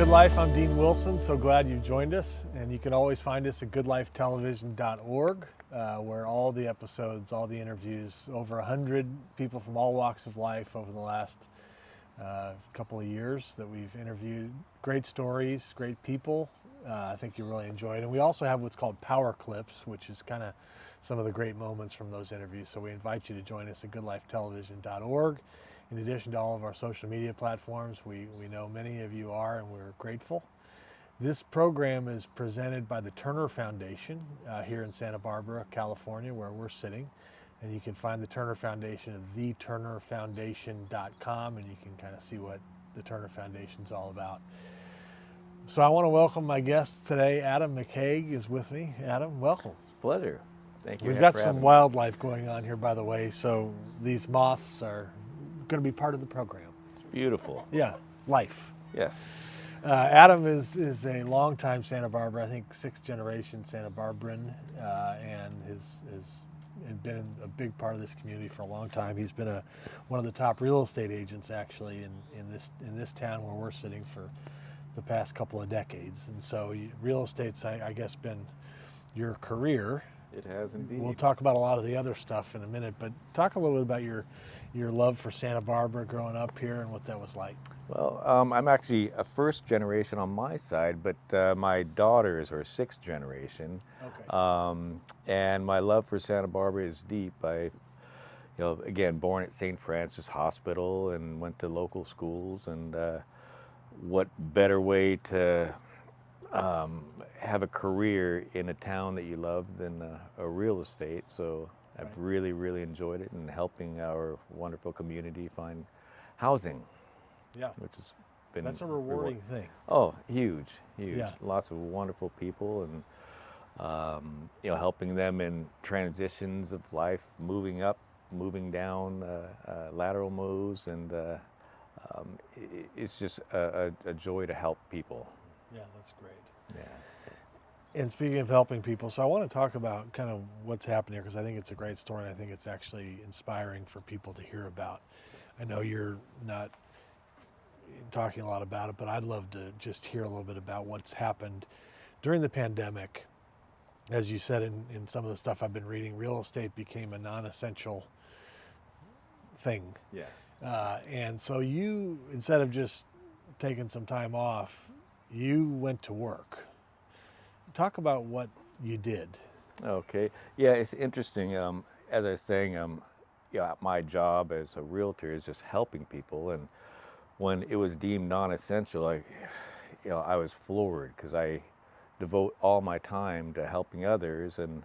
Good Life. I'm Dean Wilson. So glad you've joined us. And you can always find us at goodlifetelevision.org, where all the episodes, all the interviews, over 100 people from all walks of life over the last couple of years that we've interviewed. Great stories, great people. I think you really enjoy it. And we also have what's called Power Clips, which is kind of some of the great moments from those interviews. So we invite you to join us at goodlifetelevision.org. In addition to all of our social media platforms, we know many of you are, and we're grateful. This program is presented by the Turner Foundation here in Santa Barbara, California, where we're sitting. And you can find the Turner Foundation at theturnerfoundation.com, and you can kind of see what the Turner Foundation's all about. So I want to welcome my guest today. Adam McKaig is with me. Adam, welcome. Pleasure. Thank you. We've got some wildlife going on here, by the way, so these moths are going to be part of the program. It's beautiful. Yeah, life. Yes. Adam is a longtime Santa Barbara, I think 6th generation Santa Barbaran, and has been a big part of this community for a long time. He's been one of the top real estate agents actually in this town where we're sitting for the past couple of decades. And so real estate's I guess been your career. It has indeed. We'll talk about a lot of the other stuff in a minute, but talk a little bit about your love for Santa Barbara growing up here and what that was like. Well, I'm actually a 1st generation on my side, but my daughters are 6th generation. Okay. And my love for Santa Barbara is deep. Again, born at St. Francis Hospital and went to local schools, and what better way to have a career in a town that you love than a real estate. So I've really, really enjoyed it, and helping our wonderful community find housing. Yeah. Which has been That's a rewarding thing. Oh, huge. Yeah. Lots of wonderful people, and helping them in transitions of life, moving up, moving down, lateral moves, and it's just a joy to help people. Yeah, that's great. Yeah. And speaking of helping people, so I want to talk about kind of what's happening here, because I think it's a great story, and I think it's actually inspiring for people to hear about. I know you're not talking a lot about it, but I'd love to just hear a little bit about what's happened during the pandemic. As you said in some of the stuff I've been reading, real estate became a non-essential thing. Yeah. And so you, instead of just taking some time off, you went to work. Talk about what you did. Okay. Yeah, it's interesting. As I was saying, my job as a realtor is just helping people, and when it was deemed non-essential, I was floored, because I devote all my time to helping others and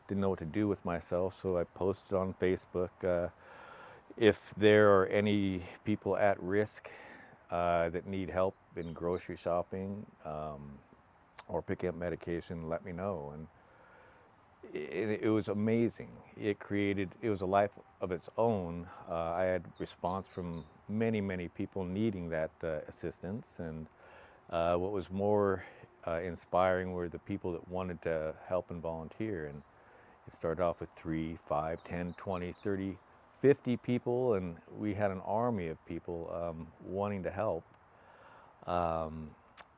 didn't know what to do with myself. So I posted on Facebook, if there are any people at risk that need help in grocery shopping or picking up medication, let me know. And it was amazing. It was a life of its own. I had response from many, many people needing that assistance. And what was more inspiring were the people that wanted to help and volunteer. And it started off with 3, 5, 10, 20, 30, 50 people, and we had an army of people wanting to help.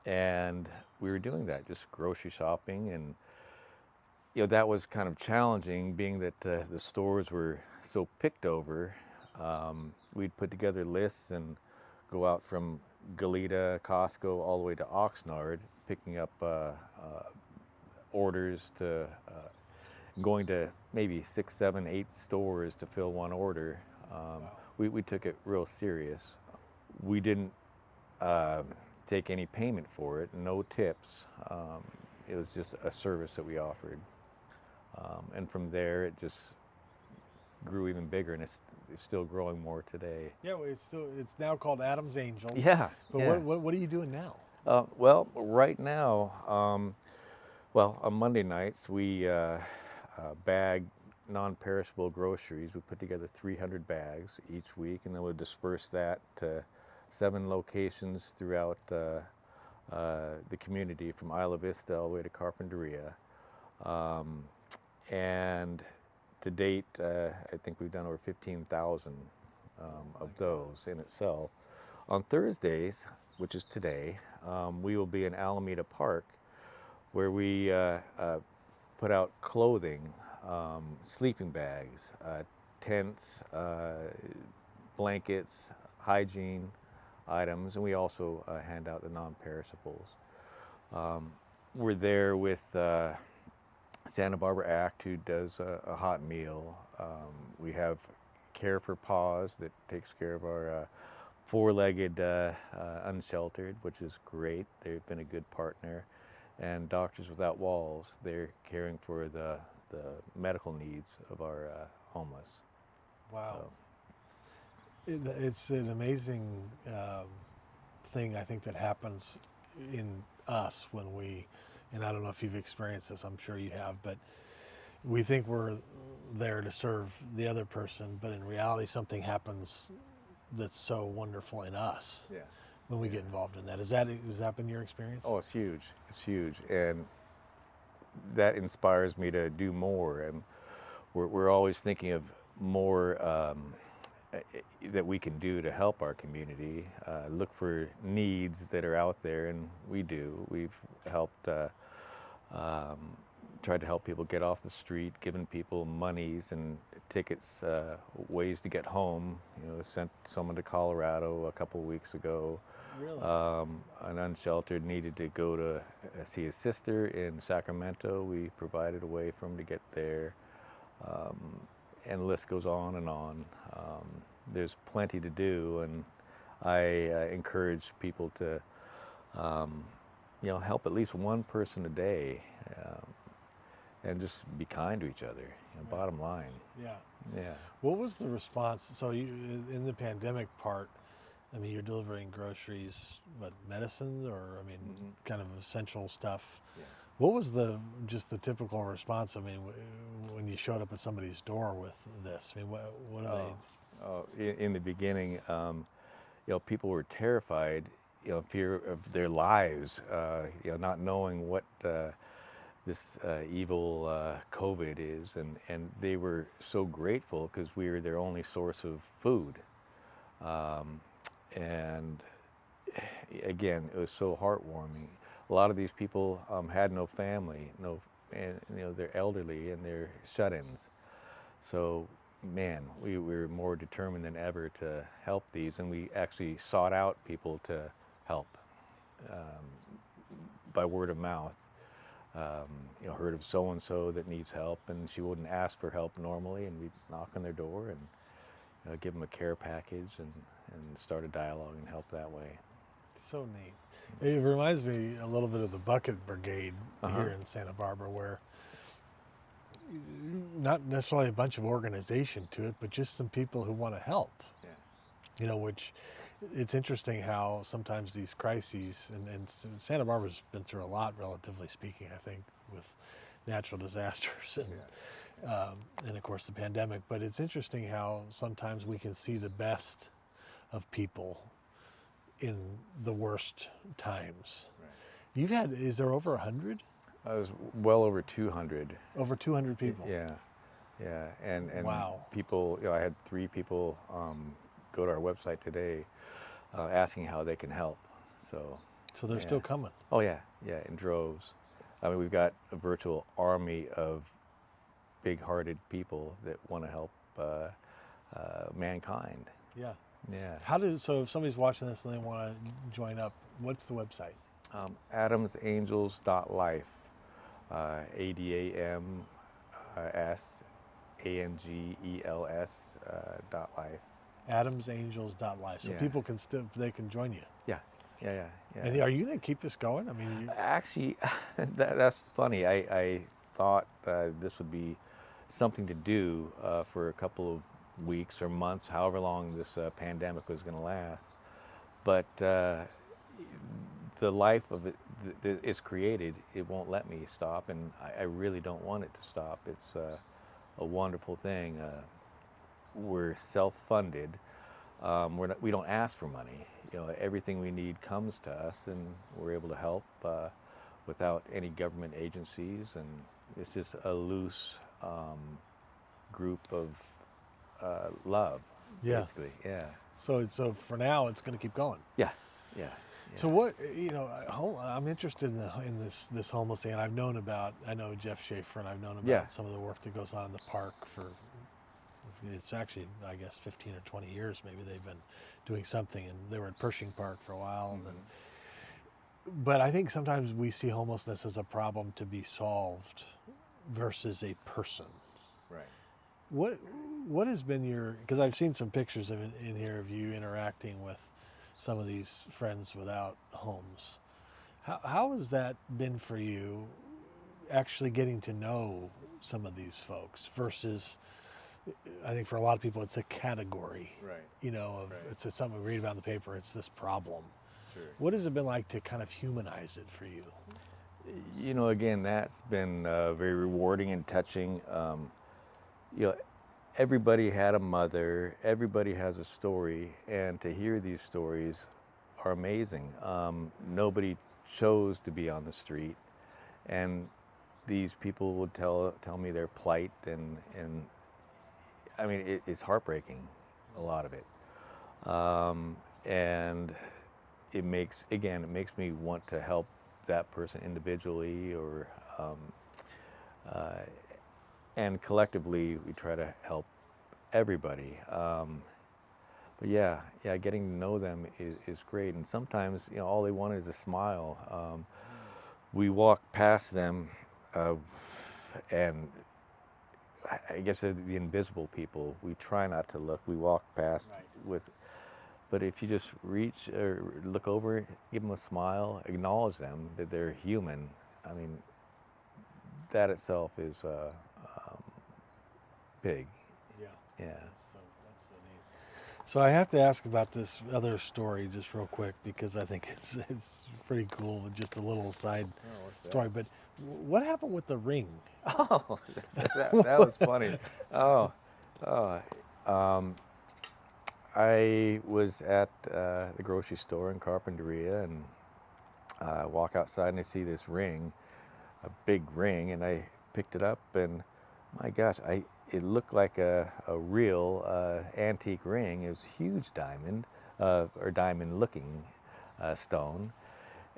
And we were doing that, just grocery shopping, and that was kind of challenging, being that the stores were so picked over. We'd put together lists and go out from Goleta, Costco, all the way to Oxnard, picking up orders to going to maybe 6, 7, 8 stores to fill one order. Wow. We took it real serious. We didn't take any payment for it, no tips. It was just a service that we offered. And from there, it just grew even bigger, and it's still growing more today. Yeah, well, it's now called Adam's Angels. Yeah. But yeah. What are you doing now? Well, right now, on Monday nights, we bag non-perishable groceries. We put together 300 bags each week, and then we'll disperse that to 7 locations throughout the community, from Isla Vista all the way to Carpinteria. And to date, I think we've done over 15,000 of those in itself. On Thursdays, which is today, we will be in Alameda Park, where we put out clothing, sleeping bags, tents, blankets, hygiene items, and we also hand out the non-perishables. We're there with Santa Barbara Act, who does a hot meal. We have Care for Paws that takes care of our four-legged unsheltered, which is great. They've been a good partner. And Doctors Without Walls, they're caring for the medical needs of our homeless. Wow. So, It's an amazing thing, I think, that happens in us when we, and I don't know if you've experienced this, I'm sure you have, but we think we're there to serve the other person, but in reality something happens that's so wonderful in us yes. when we get involved in that. Has that been your experience? Oh, it's huge. It's huge. And that inspires me to do more. And we're always thinking of more that we can do to help our community. Look for needs that are out there, and we do. We've helped, tried to help people get off the street, given people monies and tickets, ways to get home. You know, sent someone to Colorado a couple of weeks ago. Really? An unsheltered needed to go to see his sister in Sacramento. We provided a way for him to get there. And the list goes on and on. There's plenty to do, and I encourage people to, help at least one person a day, and just be kind to each other. Right. Bottom line. Yeah. Yeah. What was the response? So you, in the pandemic part, I mean, you're delivering groceries, what, medicine, or I mean, kind of essential stuff. Yeah. What was just the typical response? I mean, when you showed up at somebody's door with this, I mean, what are in the beginning, people were terrified, fear of their lives, not knowing what this evil COVID is, and they were so grateful because we were their only source of food. And again, it was so heartwarming. A lot of these people had no family, and they're elderly and they're shut-ins. So, man, we were more determined than ever to help these, and we actually sought out people to help by word of mouth. Heard of so-and-so that needs help, and she wouldn't ask for help normally, and we'd knock on their door and give them a care package and start a dialogue and help that way. So neat. It reminds me a little bit of the Bucket Brigade here in Santa Barbara, where not necessarily a bunch of organization to it, but just some people who want to help. Yeah. Which it's interesting how sometimes these crises, and Santa Barbara's been through a lot, relatively speaking, I think, with natural disasters and of course the pandemic, but it's interesting how sometimes we can see the best of people in the worst times. Right. Is there over 100? I was well over 200. Over 200 people? Yeah, and wow. People, I had 3 people go to our website today asking how they can help. So they're still coming? Oh yeah, in droves. I mean, we've got a virtual army of big-hearted people that want to help mankind. Yeah. Yeah. So if somebody's watching this and they want to join up, what's the website? AdamsAngels.life. AdamsAngels.life. AdamsAngels.life. So people can they can join you. Yeah. And are you going to keep this going? I mean, actually, that's funny. I thought this would be something to do for a couple of weeks or months, however long this pandemic was going to last. But the life of it is created. It won't let me stop, and I really don't want it to stop. It's a wonderful thing. We're self-funded. We don't ask for money. Everything we need comes to us, and we're able to help without any government agencies. And it's just a loose group of love. Yeah. basically. Yeah. So for now, it's going to keep going. Yeah. Yeah. So what, I'm interested in this homeless thing. And I know Jeff Schaefer, and I've known about Yeah. some of the work that goes on in the park for, it's actually, I guess, 15 or 20 years maybe they've been doing something. And they were at Pershing Park for a while. And then, but I think sometimes we see homelessness as a problem to be solved versus a person. Right. What has been because I've seen some pictures in here of you interacting with some of these friends without homes. How has that been for you, actually getting to know some of these folks versus, I think for a lot of people it's a category, Right. It's something we read about in the paper, it's this problem. Sure. What has it been like to kind of humanize it for you? Again, that's been very rewarding and touching. You know, everybody had a mother, everybody has a story, and to hear these stories are amazing. Nobody chose to be on the street, and these people would tell me their plight, and I mean, it's heartbreaking, a lot of it. And it makes me want to help that person individually, or and collectively we try to help everybody. But yeah, getting to know them is great. And sometimes, all they want is a smile. We walk past them, and I guess they're the invisible people. We try not to look. We walk past but if you just reach or look over, give them a smile, acknowledge them, that they're human, I mean, that itself is big. Yeah. Yeah. That's so neat. So I have to ask about this other story just real quick, because I think it's pretty cool, just a little side story. But what happened with the ring? Oh, that was funny. I was at the grocery store in Carpinteria, and walk outside and I see this ring, a big ring, and I picked it up, and my gosh, it looked like a real antique ring. It was a huge diamond, or diamond-looking stone.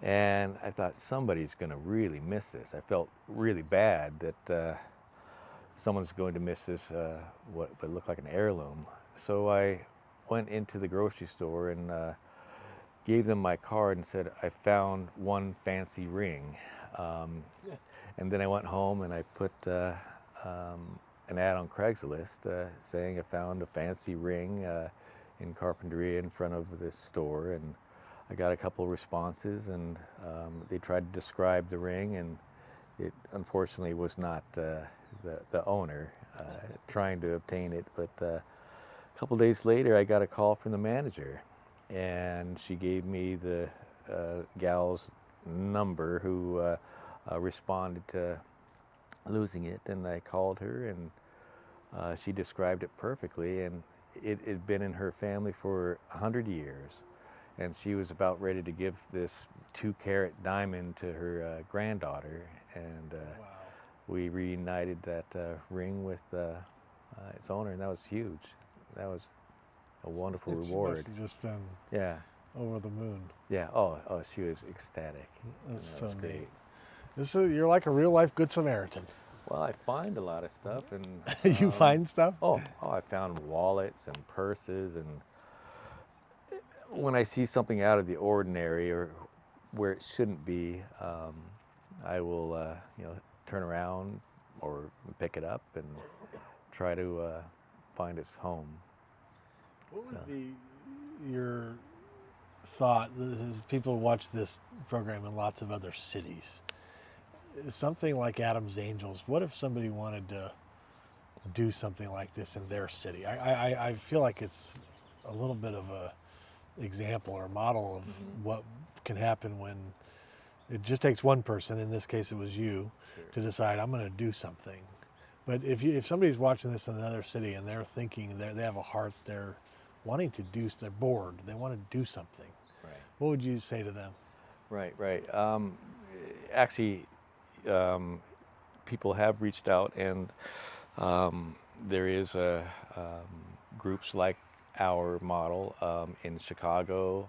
And I thought, somebody's going to really miss this. I felt really bad that someone's going to miss this, what looked like an heirloom. So I went into the grocery store and gave them my card and said, I found one fancy ring. And then I went home and I put an ad on Craigslist saying I found a fancy ring in Carpinteria in front of this store. And I got a couple of responses, and they tried to describe the ring, and it unfortunately was not the owner trying to obtain it. But a couple of days later, I got a call from the manager, and she gave me the gal's number who responded to losing it, and I called her, and she described it perfectly, and it had been in her family for 100 years. And she was about ready to give this 2-carat diamond to her granddaughter, and Wow. we reunited that ring with its owner, and that was huge. That was a wonderful reward. She must have just been over the moon. Yeah. Oh, she was ecstatic. That's That was so great. neat. You're like a real life Good Samaritan. Well, I find a lot of stuff, and You find stuff? Oh, I found wallets and purses, and when I see something out of the ordinary or where it shouldn't be, I will, turn around or pick it up and try to find its home. What would be your thought? People watch this program in lots of other cities. Something like Adam's Angels. What if somebody wanted to do something like this in their city? I feel like it's a little bit of a example or model of what can happen when it just takes one person, in this case it was you, to decide, I'm going to do something. But if somebody's watching this in another city and they're thinking, they have a heart, they're wanting to do, they're bored, they want to do something, Right. what would you say to them? Right. Actually, people have reached out, and there is groups like hour model in Chicago,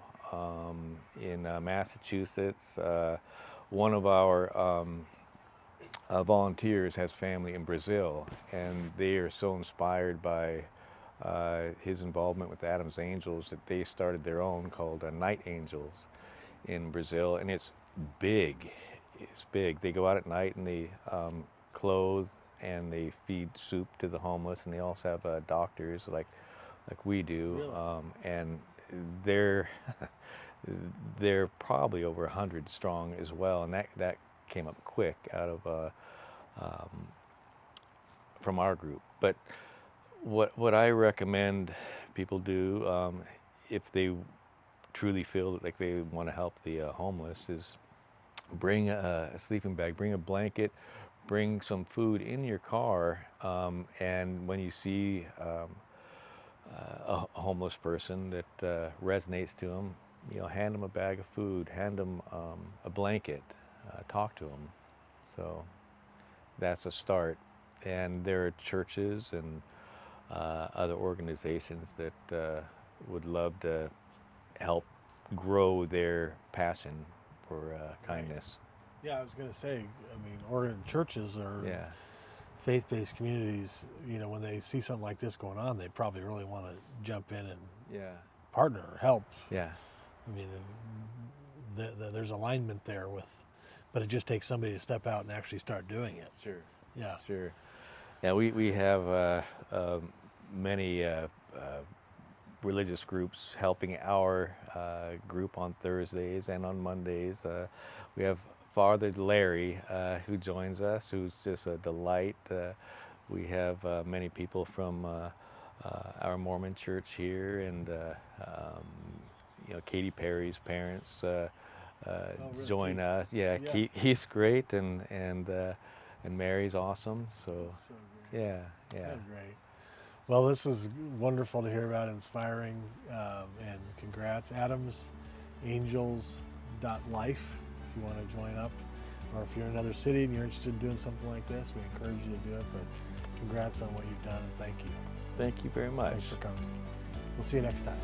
in Massachusetts. One of our volunteers has family in Brazil, and they are so inspired by his involvement with Adam's Angels that they started their own called Night Angels in Brazil, and it's big. It's big. They go out at night and they clothe and they feed soup to the homeless, and they also have doctors like we do. Really? And they're they're probably over 100 strong as well, and that came up quick out of from our group. But what I recommend people do, if they truly feel like they want to help the homeless, is bring a sleeping bag, bring a blanket, bring some food in your car, and when you see a homeless person that resonates to them, hand them a bag of food, hand them a blanket, talk to them. So that's a start. And there are churches and other organizations that would love to help grow their passion for kindness. Yeah, I was going to say, I mean, Oregon churches are Yeah, faith-based communities. When they see something like this going on, they probably really want to jump in and yeah, partner or help. yeah, I mean, there's alignment there but it just takes somebody to step out and actually start doing it. sure, Yeah. sure. Yeah, we have many religious groups helping our group on Thursdays and on Mondays. We have Father Larry who joins us, who's just a delight. We have many people from our Mormon church here, and Katy Perry's parents Really? join Keith? us. Yeah, Yeah. He's great, and Mary's awesome. So That's so great. yeah, yeah. That's great. Well, this is wonderful to hear about, inspiring, and congrats. AdamsAngels.life if you want to join up, or if you're in another city and you're interested in doing something like this, we encourage you to do it. But congrats on what you've done, and thank you. Thank you very much. Thanks for coming. We'll see you next time.